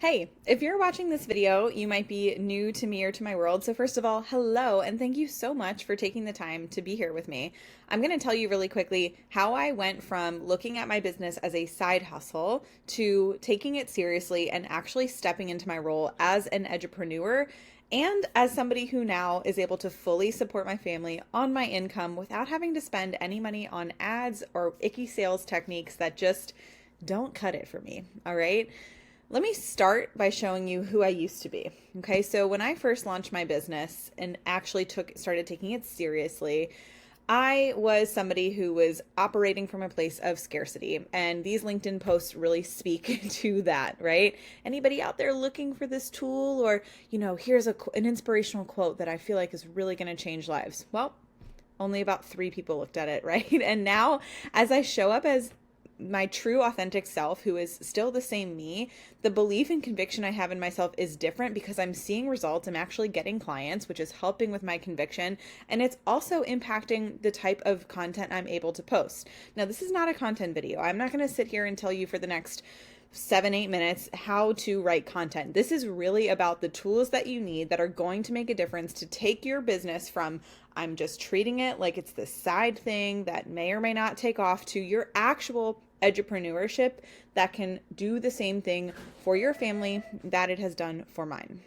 Hey, if you're watching this video, you might be new to me or to my world. So first of all, hello, and thank you so much for taking the time to be here with me. I'm going to tell you really quickly how I went from looking at my business as a side hustle to taking it seriously and actually stepping into my role as an edupreneur and as somebody who now is able to fully support my family on my income without having to spend any money on ads or icky sales techniques that just don't cut it for me. All right. Let me start by showing you who I used to be. Okay, so when I first launched my business and actually started taking it seriously, I was somebody who was operating from a place of scarcity, and these LinkedIn posts really speak to that, right? Anybody out there looking for this tool, or here's an inspirational quote that I feel like is really going to change lives? Well, only about 3 people looked at it, right? And now, as I show up as my true authentic self, who is still the same me, the belief and conviction I have in myself is different because I'm seeing results. I'm actually getting clients, which is helping with my conviction. And it's also impacting the type of content I'm able to post. Now, this is not a content video. I'm not going to sit here and tell you for the next 7-8 minutes how to write content. This is really about the tools that you need that are going to make a difference to take your business from I'm just treating it like it's this side thing that may or may not take off to your actual edupreneurship that can do the same thing for your family that it has done for mine.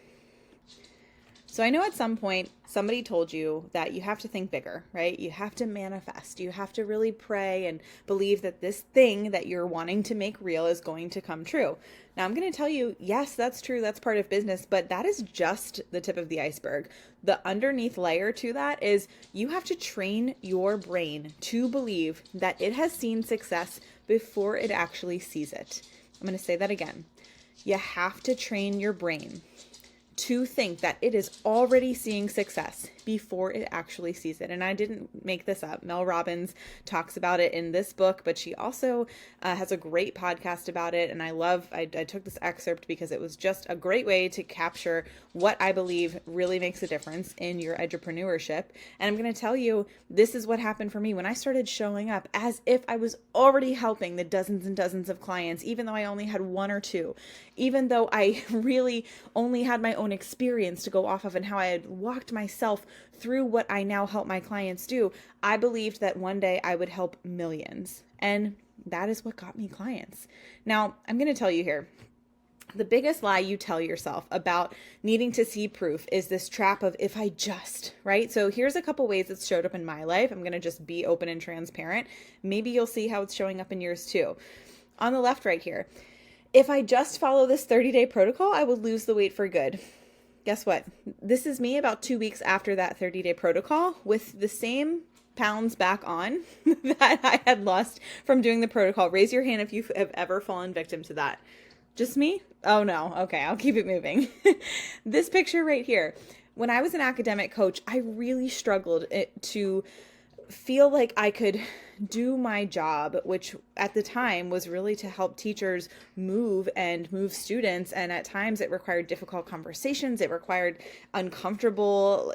So I know at some point somebody told you that you have to think bigger, right? You have to manifest. You have to really pray and believe that this thing that you're wanting to make real is going to come true. Now I'm going to tell you, yes, that's true. That's part of business, but that is just the tip of the iceberg. The underneath layer to that is you have to train your brain to believe that it has seen success before it actually sees it. I'm going to say that again. You have to train your brain to think that it is already seeing success before it actually sees it. And I didn't make this up. Mel Robbins talks about it in this book, but she also has a great podcast about it. And I took this excerpt because it was just a great way to capture what I believe really makes a difference in your entrepreneurship. And I'm going to tell you, this is what happened for me when I started showing up as if I was already helping the dozens and dozens of clients, even though I only had one or two, even though I really only had my own experience to go off of and how I had walked myself through what I now help my clients do. I believed that one day I would help millions. And that is what got me clients. Now, I'm going to tell you here, the biggest lie you tell yourself about needing to see proof is this trap of if I just, right? So here's a couple ways it's showed up in my life. I'm going to just be open and transparent. Maybe you'll see how it's showing up in yours too. On the left right here, if I just follow this 30-day protocol, I would lose the weight for good. Guess what? This is me about 2 weeks after that 30-day protocol with the same pounds back on that I had lost from doing the protocol. Raise your hand if you have ever fallen victim to that. Just me? Oh no. Okay, I'll keep it moving. This picture right here. When I was an academic coach, I really struggled to feel like I could do my job, which at the time was really to help teachers move students. And at times it required difficult conversations. It required uncomfortable,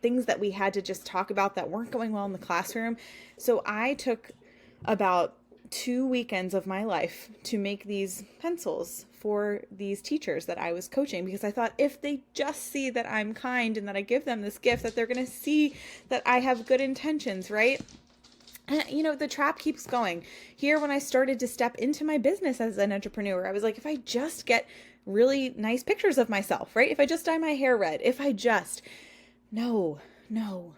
things that we had to just talk about that weren't going well in the classroom. So I took about 2 weekends of my life to make these pencils for these teachers that I was coaching, because I thought if they just see that I'm kind and that I give them this gift, that they're going to see that I have good intentions, right? The trap keeps going. Here, when I started to step into my business as an entrepreneur, I was like, if I just get really nice pictures of myself, right? If I just dye my hair red, no,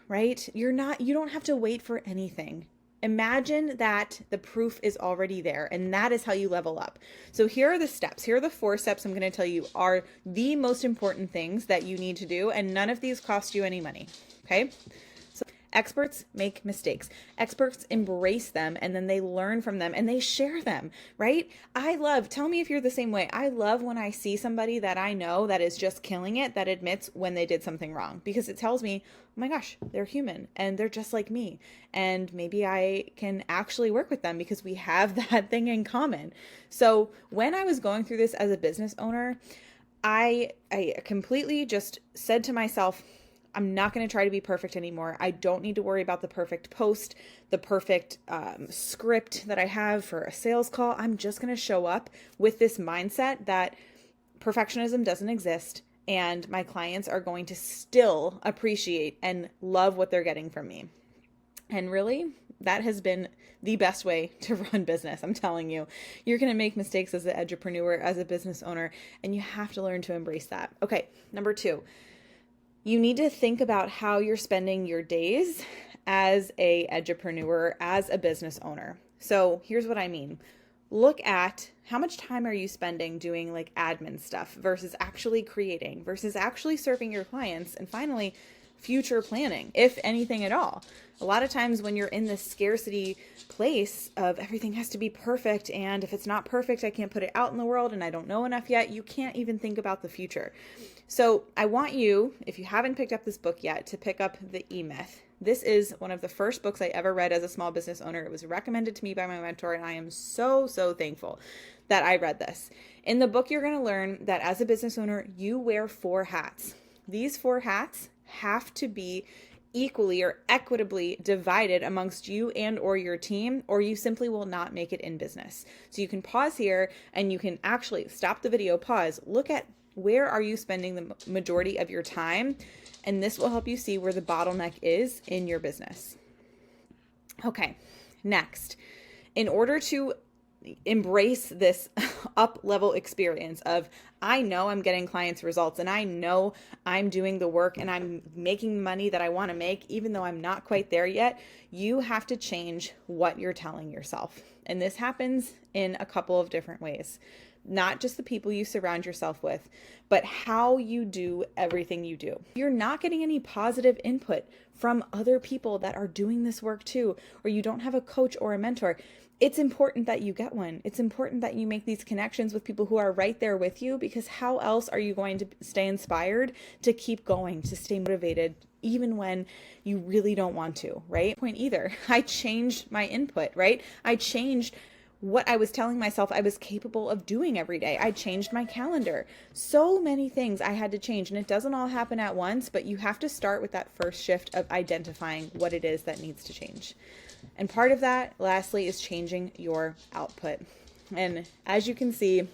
right? You don't have to wait for anything. Imagine that the proof is already there, and that is how you level up. So here are the steps. Here are the 4 steps I'm going to tell you are the most important things that you need to do, and none of these cost you any money, okay? Experts make mistakes. Experts embrace them, and then they learn from them and they share them, right? Tell me if you're the same way. I love when I see somebody that I know that is just killing it, that admits when they did something wrong, because it tells me, oh my gosh, they're human and they're just like me. And maybe I can actually work with them because we have that thing in common. So when I was going through this as a business owner, I completely just said to myself, I'm not going to try to be perfect anymore. I don't need to worry about the perfect post, the perfect script that I have for a sales call. I'm just going to show up with this mindset that perfectionism doesn't exist, and my clients are going to still appreciate and love what they're getting from me. And really, that has been the best way to run business. I'm telling you, you're going to make mistakes as an edupreneur, as a business owner, and you have to learn to embrace that. Okay, number 2, you need to think about how you're spending your days as a edupreneur, as a business owner. So here's what I mean. Look at how much time are you spending doing like admin stuff versus actually creating, versus actually serving your clients, and finally, future planning, if anything at all. A lot of times when you're in this scarcity place of everything has to be perfect, and if it's not perfect, I can't put it out in the world, and I don't know enough yet, you can't even think about the future. So I want you, if you haven't picked up this book yet, to pick up The E-Myth. This is one of the first books I ever read as a small business owner. It was recommended to me by my mentor, and I am so thankful that I read this. In the book, you're going to learn that as a business owner, you wear 4 hats. These 4 hats have to be equally or equitably divided amongst you and or your team, or you simply will not make it in business. So you can pause here and you can actually stop the video, pause, look at where are you spending the majority of your time, and this will help you see where the bottleneck is in your business. Okay, next, in order to embrace this up-level experience of, I know I'm getting clients results, and I know I'm doing the work and I'm making money that I want to make, even though I'm not quite there yet, you have to change what you're telling yourself. And this happens in a couple of different ways. Not just the people you surround yourself with, but how you do everything you do. You're not getting any positive input from other people that are doing this work too, or you don't have a coach or a mentor. It's important that you get one. It's important that you make these connections with people who are right there with you, because how else are you going to stay inspired to keep going, to stay motivated, even when you really don't want to, right? Point either. I changed my input, right? I changed what I was telling myself I was capable of doing every day. I changed my calendar. So many things I had to change, and it doesn't all happen at once, but you have to start with that first shift of identifying what it is that needs to change. And part of that, lastly, is changing your output. And as you can see,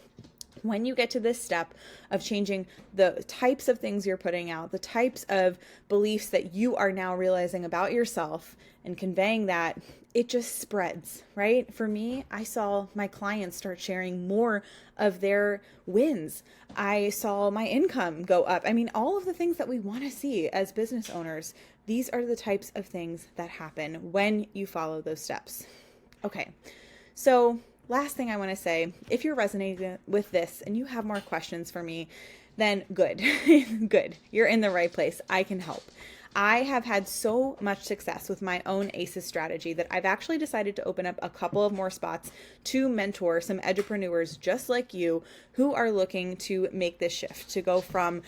when you get to this step of changing the types of things you're putting out, the types of beliefs that you are now realizing about yourself and conveying that, it just spreads, right? For me, I saw my clients start sharing more of their wins. I saw my income go up. I mean, all of the things that we want to see as business owners, these are the types of things that happen when you follow those steps. Okay, so last thing I want to say, if you're resonating with this and you have more questions for me, then good. Good. You're in the right place. I can help. I have had so much success with my own ACEs strategy that I've actually decided to open up a couple of more spots to mentor some edupreneurs just like you who are looking to make this shift, to go from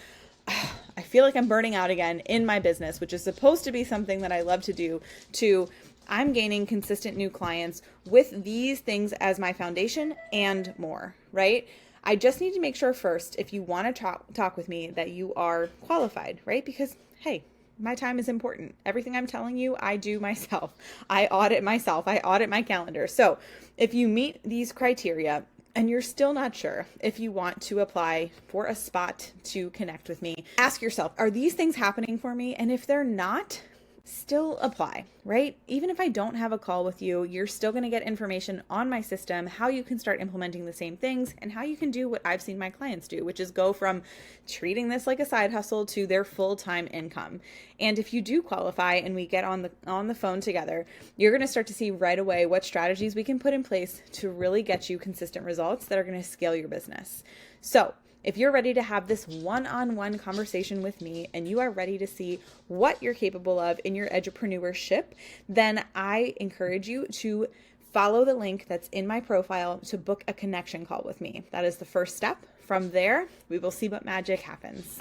I feel like I'm burning out again in my business, which is supposed to be something that I love to do, to I'm gaining consistent new clients with these things as my foundation and more, right? I just need to make sure first, if you want to talk with me, that you are qualified, right? Because, hey, my time is important. Everything I'm telling you, I do myself. I audit myself. I audit my calendar. So if you meet these criteria and you're still not sure if you want to apply for a spot to connect with me, ask yourself, are these things happening for me? And if they're not, still apply, right? Even if I don't have a call with you, you're still going to get information on my system, how you can start implementing the same things, and how you can do what I've seen my clients do, which is go from treating this like a side hustle to their full-time income. And if you do qualify and we get on the phone together, you're going to start to see right away what strategies we can put in place to really get you consistent results that are going to scale your business. So if you're ready to have this one-on-one conversation with me and you are ready to see what you're capable of in your edupreneurship, then I encourage you to follow the link that's in my profile to book a connection call with me. That is the first step. From there, we will see what magic happens.